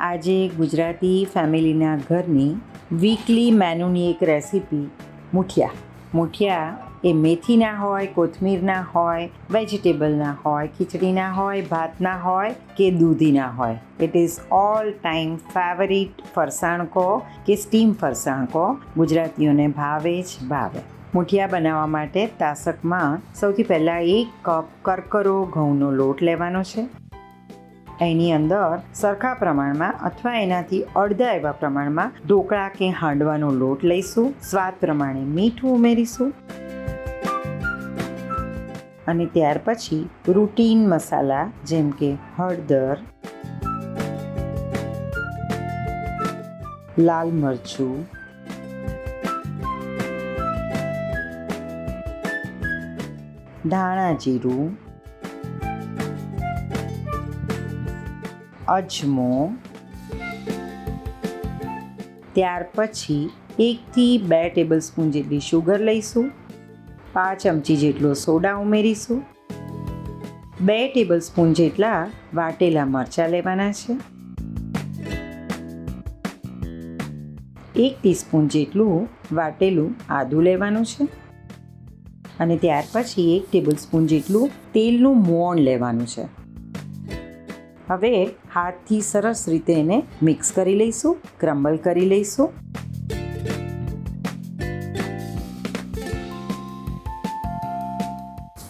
આજે ગુજરાતી ફેમિલીના ઘરની વીકલી મેનુની એક રેસીપી મુઠિયા એ મેથીના હોય, કોથમીરના હોય, વેજીટેબલના હોય, ખીચડીના હોય, ભાતના હોય કે દૂધીના હોય. It is all time favourite ફરસાણ કહો કે સ્ટીમ ફરસાણ કહો, ગુજરાતીઓને ભાવે જ ભાવે. મુઠિયા બનાવવા માટે તાસકમાં સૌથી પહેલાં 1 કપ કરકરો ઘઉંનો લોટ લેવાનો છે. એની અંદર સરખા પ્રમાણમાં અથવા એનાથી અડધા એવા પ્રમાણમાં ઢોકળા કે હાંડવાનો લોટ લઈશું. સ્વાદ પ્રમાણે મીઠું ઉમેરીશું અને ત્યાર પછી રૂટીન મસાલા જેમ કે હળદર, લાલ મરચું, ધાણા જીરું, અજમો, ત્યાર પછી 1 થી 2 ટેબલસ્પૂન જેટલી શુગર લઈશું. 5 ચમચી જેટલો સોડા ઉમેરીશું. 2 ટેબલસ્પૂન જેટલા વાટેલા મરચાં લેવાના છે. 1 ટીસ્પૂન જેટલું વાટેલું આદું લેવાનું છે અને ત્યાર પછી 1 ટેબલસ્પૂન જેટલું તેલનું મોણ લેવાનું છે. હવે હાથથી સરસ રીતે એને મિક્સ કરી લઈશું, ક્રમ્બલ કરી લઈશું.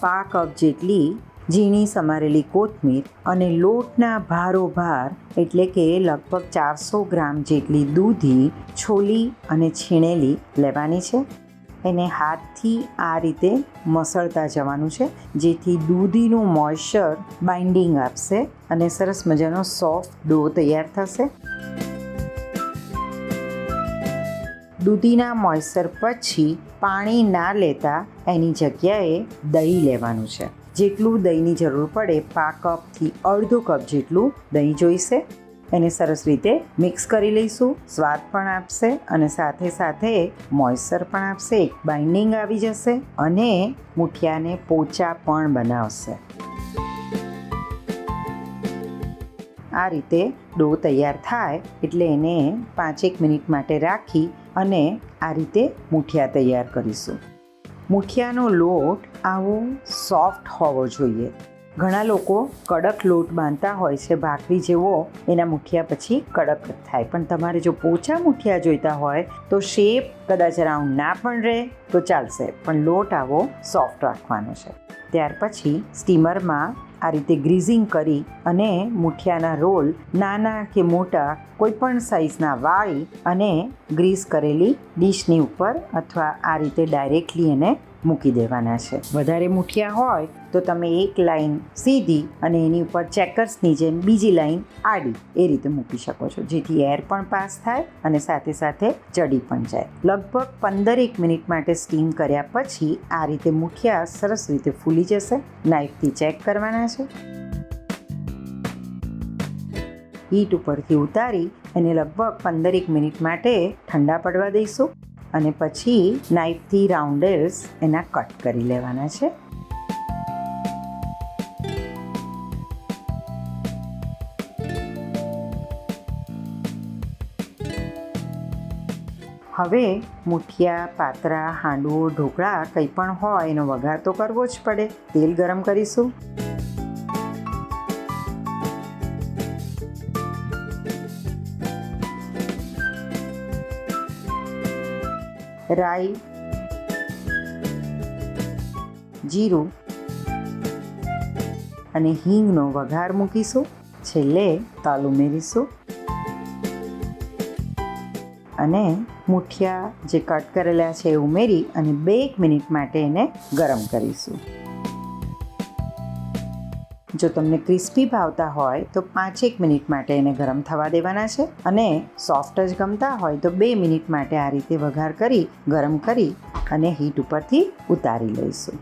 પા કપ જેટલી ઝીણી સમારેલી કોથમીર અને લોટના ભારોભાર એટલે કે લગભગ 400 ગ્રામ જેટલી દૂધી છોલી અને છીણેલી લેવાની છે. એને હાથથી આ રીતે મસળતા જવાનું છે, જેથી દૂધીનું મોઇશ્ચર બાઇન્ડિંગ આપશે અને સરસ મજાનો સોફ્ટ ડો તૈયાર થશે. દૂધીના મોઇશ્ચર પછી પાણી ના લેતા એની જગ્યાએ દહીં લેવાનું છે. જેટલું દહીંની જરૂર પડે, પા કપથી અડધો કપ જેટલું દહીં જોઈશે. એને સરસ રીતે મિક્સ કરી લઈશું. સ્વાદ પણ આપશે અને સાથે સાથે મોઇશ્ચર પણ આપશે, એક બાઇન્ડિંગ આવી જશે અને મુઠિયાને પોચા પણ બનાવશે. આ રીતે ડો તૈયાર થાય એટલે એને 5-1 મિનિટ માટે રાખી અને આ રીતે મુઠિયા તૈયાર કરીશું. મુઠિયાનો લોટ આવો સોફ્ટ હોવો જોઈએ. ઘણા લોકો કડક લોટ બાંધતા હોય છે, ભાખરી જેવો, એના મુઠિયા પછી કડક થાય. પણ તમારે જો પોચા મુઠિયા જોઈતા હોય તો શેપ કદાચ રાઉન્ડ ના પણ રહે તો ચાલશે, પણ લોટ આવો સોફ્ટ રાખવાનો છે. ત્યાર પછી સ્ટીમરમાં આ રીતે ગ્રીઝિંગ કરી અને મુઠિયાના રોલ નાના કે મોટા કોઈ પણ સાઇઝના વાળી અને ગ્રીસ કરેલી ડીશની ઉપર અથવા આ રીતે ડાયરેક્ટલી એને મૂકી દેવાના છે. વધારે મુઠિયા હોય તો તમે એક લાઈન સીધી અને એની ઉપર ચેકર્સની જેમ બીજી લાઈન આડી એ રીતે મૂકી શકો છો, જેથી એર પણ પાસ થાય અને સાથે સાથે ચડી પણ જાય. લગભગ 15-1 મિનિટ માટે સ્ટીમ કર્યા પછી આ રીતે મુઠિયા સરસ રીતે ફૂલી જશે. નાઇફથી ચેક કરવાના છે. હીટ ઉપરથી ઉતારી એને લગભગ 15-1 મિનિટ માટે ઠંડા પડવા દઈશું અને પછી નાઇફથી રાઉન્ડેલ્સ એના કટ કરી લેવાના છે. હવે મુઠિયા, પાતરા, હાંડવો, ઢોકળા કંઈ પણ હોય એનો વઘાર તો કરવો જ પડે. તેલ ગરમ કરીશું. રાઈ, જીરું અને હિંગનો વઘાર મૂકીશું. છેલ્લે તલ ઉમેરીશું અને મુઠિયા જે કટ કરેલા છે એ ઉમેરી અને 2 મિનિટ માટે એને ગરમ કરીશું. જો તમને ક્રિસ્પી ભાવતા હોય તો 5-1 મિનિટ માટે એને ગરમ થવા દેવાના છે અને સોફ્ટ જ ગમતા હોય તો 2 મિનિટ માટે આ રીતે વઘાર કરી ગરમ કરી અને હીટ ઉપરથી ઉતારી લઈશું.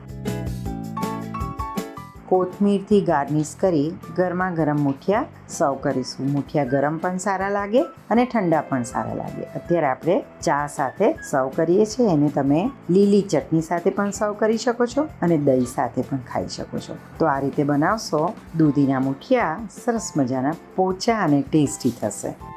કોથમીરથી ગાર્નિશ કરી ગરમા ગરમ મુઠિયા સર્વ કરીશું. મુઠિયા ગરમ પણ સારા લાગે અને ઠંડા પણ સારા લાગે. અત્યારે આપણે ચા સાથે સર્વ કરીએ છીએ. એને તમે લીલી ચટણી સાથે પણ સર્વ કરી શકો છો અને દહીં સાથે પણ ખાઈ શકો છો. તો આ રીતે બનાવશો દૂધીના મુઠિયા સરસ મજાના પોચા અને ટેસ્ટી થશે.